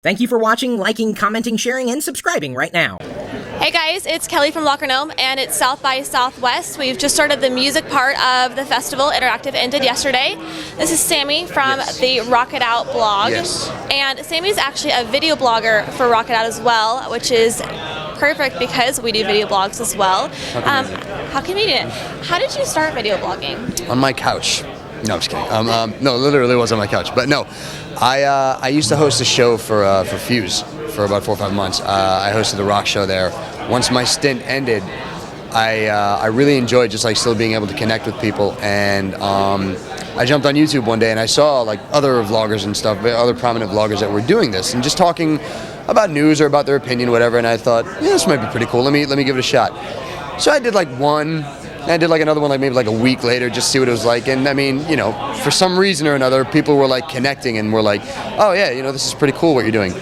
Thank you for watching, liking, commenting, sharing, and subscribing right now. Hey guys, it's Kelly from Locker Gnome, and it's South by Southwest. We've just started the music part of the festival. Interactive ended yesterday. This is Sammy from the Rock It Out blog. Yes. And Sammy's actually a video blogger for Rock It Out as well, which is perfect because we do video blogs as well. How convenient. How did you start video blogging? On my couch. No, I'm just kidding. No, literally was on my couch. But no, I used to host a show for Fuse for about 4 or 5 months. I hosted the rock show there. Once my stint ended, I really enjoyed just like still being able to connect with people. And I jumped on YouTube one day and I saw like other vloggers and stuff, other prominent vloggers that were doing this and just talking about news or about their opinion, whatever. And I thought, yeah, this might be pretty cool. Let me give it a shot. So I did like one. And I did like another one like maybe like a week later just to see what it was like. And I mean, you know, for some reason or another, people were like connecting and were like, oh yeah, you know, this is pretty cool what you're doing.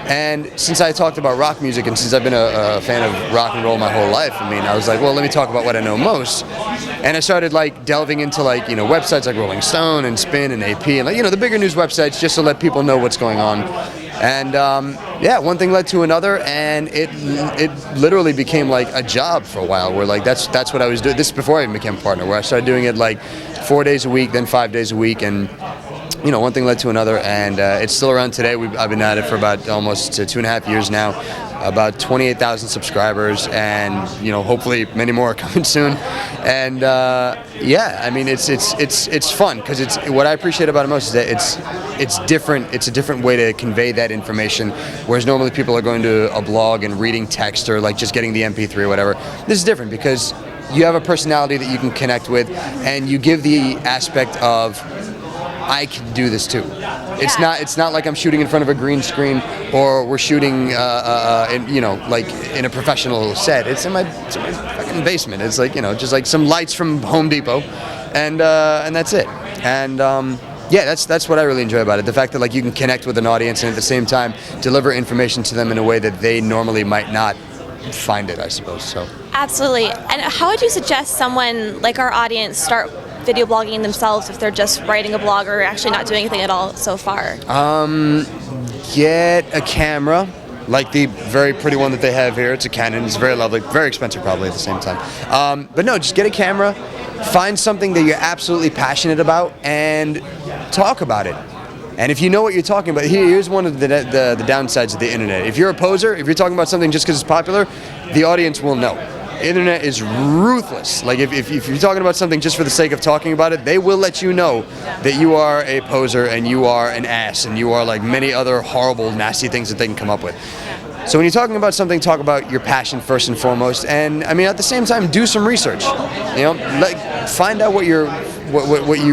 And since I talked about rock music and since I've been a fan of rock and roll my whole life, I mean, I was like, well, let me talk about what I know most. And I started like delving into like, you know, websites like Rolling Stone and Spin and AP and like, you know, the bigger news websites just to let people know what's going on. And yeah, one thing led to another, and it literally became like a job for a while. Where like that's what I was doing. This is before I even became a partner. Where I started doing it like 4 days a week, then 5 days a week, and you know, one thing led to another, and it's still around today. I've been at it for about almost 2.5 years now. About 28,000 subscribers, and you know, hopefully many more are coming soon. And yeah, I mean, it's fun because it's what I appreciate about it most is that it's different. It's a different way to convey that information. Whereas normally people are going to a blog and reading text or like just getting the MP3 or whatever. This is different because you have a personality that you can connect with, and you give the aspect of I can do this too. It's not like I'm shooting in front of a green screen or we're shooting, you know, like in a professional set. It's in my fucking basement. It's like, you know, just like some lights from Home Depot, and that's it. And yeah, that's what I really enjoy about it. The fact that like you can connect with an audience and at the same time deliver information to them in a way that they normally might not find it, I suppose. So Absolutely. And how would you suggest someone like our audience start video blogging themselves if they're just writing a blog or actually not doing anything at all so far? Get a camera, like the very pretty one that they have here. It's a Canon. It's very lovely, very expensive probably at the same time. But no, just get a camera, find something that you're absolutely passionate about, and talk about it. And if you know what you're talking about, here's one of the downsides of the internet. If you're a poser, if you're talking about something just because it's popular, the audience will know. Internet is ruthless. Like if you're talking about something just for the sake of talking about it, they will let you know that you are a poser and you are an ass and you are like many other horrible, nasty things that they can come up with. So when you're talking about something, talk about your passion first and foremost. And I mean, at the same time, do some research. You know, like find out what you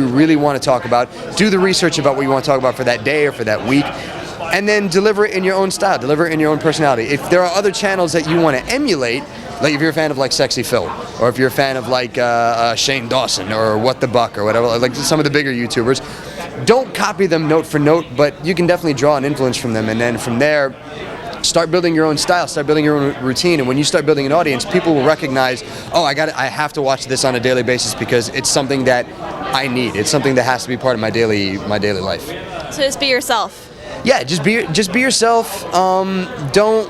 really want to talk about. Do the research about what you want to talk about for that day or for that week. And then deliver it in your own style, deliver it in your own personality. If there are other channels that you want to emulate, like if you're a fan of like Sexy Phil, or if you're a fan of like Shane Dawson or What the Buck or whatever, like some of the bigger YouTubers, don't copy them note for note, but you can definitely draw an influence from them, and then from there, start building your own style, start building your own routine, and when you start building an audience, people will recognize, oh, I have to watch this on a daily basis because it's something that I need. It's something that has to be part of my daily life. So just be yourself. Yeah, just be yourself. Don't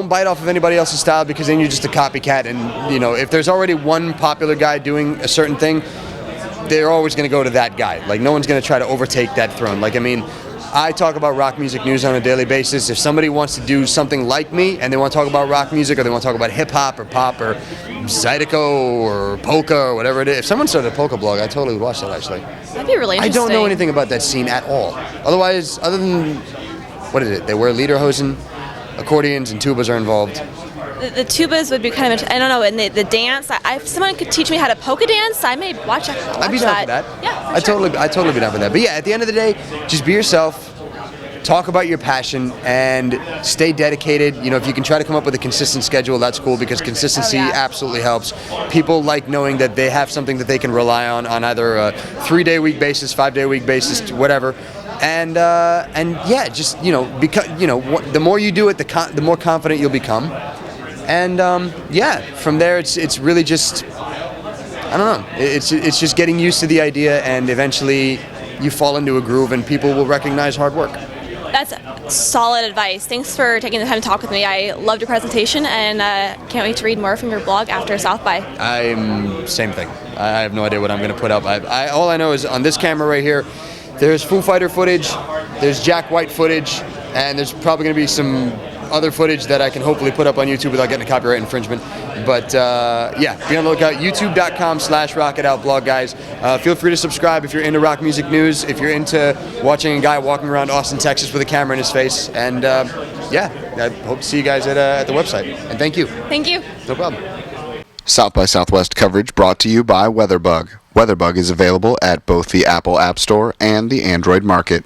bite off of anybody else's style because then you're just a copycat. And you know, if there's already one popular guy doing a certain thing, they're always going to go to that guy. Like no one's going to try to overtake that throne. Like I mean, I talk about rock music news on a daily basis. If somebody wants to do something like me and they want to talk about rock music or they want to talk about hip hop or pop or Zydeco or polka or whatever it is, if someone started a polka blog, I totally would watch that actually. That'd be really interesting. I don't know anything about that scene at all. Otherwise, other than, what is it? They wear lederhosen, accordions, and tubas are involved. The tubas would be kind of, I don't know, and the dance, if someone could teach me how to polka dance, I may watch that. I'd be down for that. Yeah, for I'd totally be down for that. But yeah, at the end of the day, just be yourself, talk about your passion, and stay dedicated. You know, if you can try to come up with a consistent schedule, that's cool because consistency absolutely helps. People like knowing that they have something that they can rely on either a 3-day week basis, 5-day week basis, whatever. And yeah, just because the more you do it, the more confident you'll become. And yeah, from there it's really just, I don't know. It's just getting used to the idea, and eventually you fall into a groove, and people will recognize hard work. That's solid advice. Thanks for taking the time to talk with me. I loved your presentation, and can't wait to read more from your blog after South by. Same thing. I have no idea what I'm going to put up. All I know is on this camera right here, there's Foo Fighter footage, there's Jack White footage, and there's probably going to be some other footage that I can hopefully put up on YouTube without getting a copyright infringement. But yeah, be on the lookout. YouTube.com/RockItOutBlog, guys. Feel free to subscribe if you're into rock music news, if you're into watching a guy walking around Austin, Texas with a camera in his face. And yeah, I hope to see you guys at the website. And thank you. Thank you. No problem. South by Southwest coverage brought to you by WeatherBug. WeatherBug is available at both the Apple App Store and the Android Market.